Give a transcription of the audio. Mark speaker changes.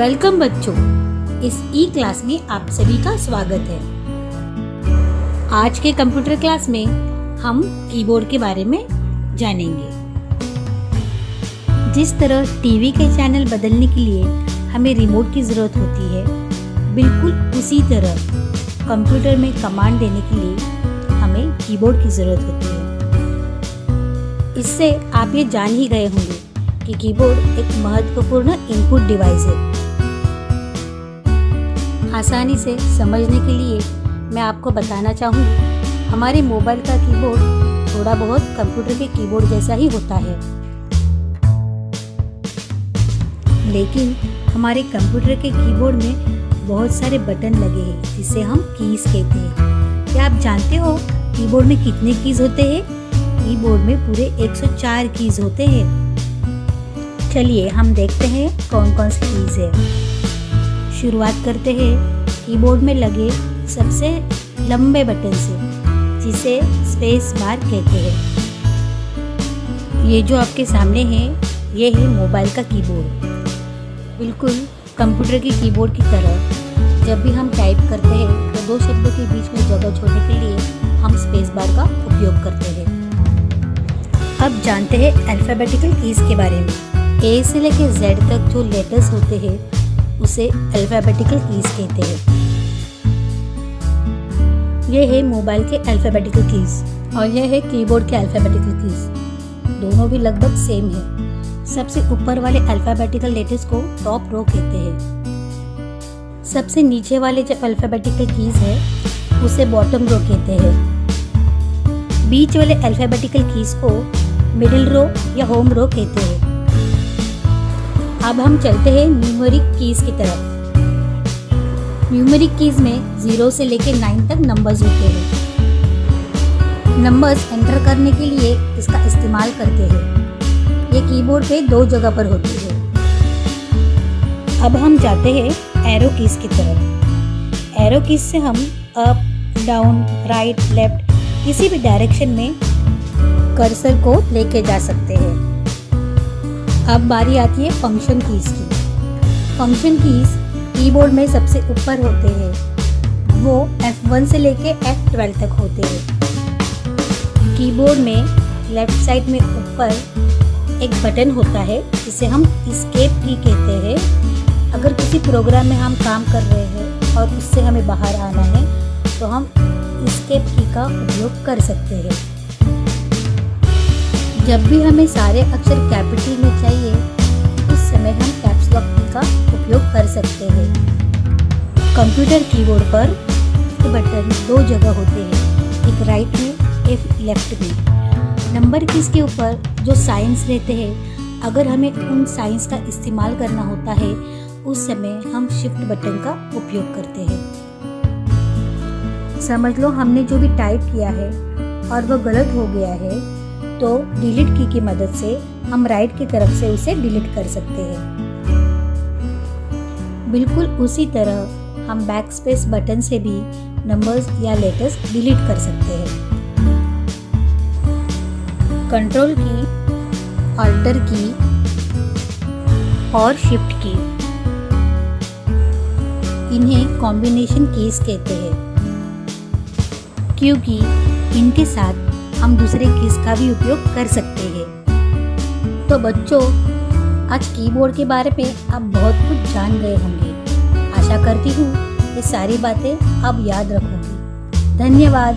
Speaker 1: Welcome बच्चों, इस ई class में आप सभी का स्वागत है। आज के कंप्यूटर क्लास में हम कीबोर्ड के बारे में जानेंगे। जिस तरह टीवी के चैनल बदलने के लिए हमें रिमोट की ज़रूरत होती है, बिल्कुल उसी तरह कंप्यूटर में कमांड देने के लिए हमें कीबोर्ड की ज़रूरत होती है। इससे आप ये जान ही गए होंगे कि कीबोर्ड एक महत्वपूर्ण इनपुट डिवाइस है। आसानी से समझने के लिए मैं आपको बताना चाहूँगी, हमारे मोबाइल का कीबोर्ड थोड़ा बहुत कंप्यूटर के कीबोर्ड जैसा ही होता है, लेकिन हमारे कंप्यूटर के कीबोर्ड में बहुत सारे बटन लगे हैं जिसे हम कीज कहते हैं। क्या आप जानते हो कीबोर्ड में कितने कीज होते हैं? कीबोर्ड में पूरे 104 कीज होते हैं। चलिए हम देखते हैं कौन कौन सी कीज है। शुरुआत करते हैं कीबोर्ड में लगे सबसे लंबे बटन से, जिसे स्पेस बार कहते हैं। ये जो आपके सामने है, ये है मोबाइल का कीबोर्ड। बिल्कुल कंप्यूटर की कीबोर्ड की तरह जब भी हम टाइप करते हैं तो दो शब्दों के बीच में जगह छोड़ने के लिए हम स्पेस बार का उपयोग करते हैं। अब जानते हैं अल्फ़ाबेटिकल कीज के बारे में। ए से लेकर जेड तक जो लेटर्स होते हैं उसे अल्फ़ाबेटिकल कीज कहते हैं। ये है मोबाइल के अल्फ़ाबेटिकल कीज और यह है कीबोर्ड के अल्फ़ाबेटिकल कीज। दोनों भी लगभग सेम है। सबसे ऊपर वाले अल्फ़ाबेटिकल लेटर्स को टॉप रो कहते हैं। सबसे नीचे वाले जो अल्फ़ाबेटिकल कीज है उसे बॉटम रो कहते हैं। बीच वाले अल्फ़ाबेटिकल कीज को मिडिल रो या होम रो कहते हैं। अब हम चलते हैं न्यूमेरिक कीज की तरफ। न्यूमेरिक कीज में 0 से लेकर 9 तक नंबर्स होते हैं। नंबर्स एंटर करने के लिए इसका इस्तेमाल करते हैं। ये कीबोर्ड पे 2 जगह पर होती है। अब हम जाते हैं एरो कीज की तरफ। एरो कीज से हम अप, डाउन, राइट, लेफ्ट किसी भी डायरेक्शन में कर्सर को लेके जा सकते हैं। अब बारी आती है फंक्शन कीज की। फंक्शन कीज कीबोर्ड में सबसे ऊपर होते हैं। वो F1 से लेके F12 तक होते हैं। कीबोर्ड में लेफ्ट साइड में ऊपर एक बटन होता है जिसे हम एस्केप की कहते हैं। अगर किसी प्रोग्राम में हम काम कर रहे हैं और उससे हमें बाहर आना है तो हम एस्केप की का उपयोग कर सकते हैं। जब भी हमें सारे अक्षर कैपिटल में चाहिए उस समय हम कैप्स लॉक की का उपयोग कर सकते हैं। कंप्यूटर कीबोर्ड पर बटन 2 जगह होते हैं, एक राइट में एक लेफ्ट में। नंबर कीज के ऊपर जो साइंस रहते हैं, अगर हमें उन साइंस का इस्तेमाल करना होता है उस समय हम शिफ्ट बटन का उपयोग करते हैं। समझ लो हमने जो भी टाइप किया है और वह गलत हो गया है तो डिलीट की की मदद से हम राइट की तरफ से उसे डिलीट कर सकते हैं। बिल्कुल उसी तरह हम बैक स्पेस बटन से भी नंबर्स या लेटर्स डिलीट कर सकते हैं। कंट्रोल की, ऑल्टर की और शिफ्ट की, इन्हें कॉम्बिनेशन कीज कहते हैं, क्योंकि इनके साथ हम दूसरे कीज का भी उपयोग कर सकते हैं। तो बच्चों, आज कीबोर्ड के बारे में आप बहुत कुछ जान गए होंगे। आशा करती हूँ ये सारी बातें आप याद रखोगे। धन्यवाद।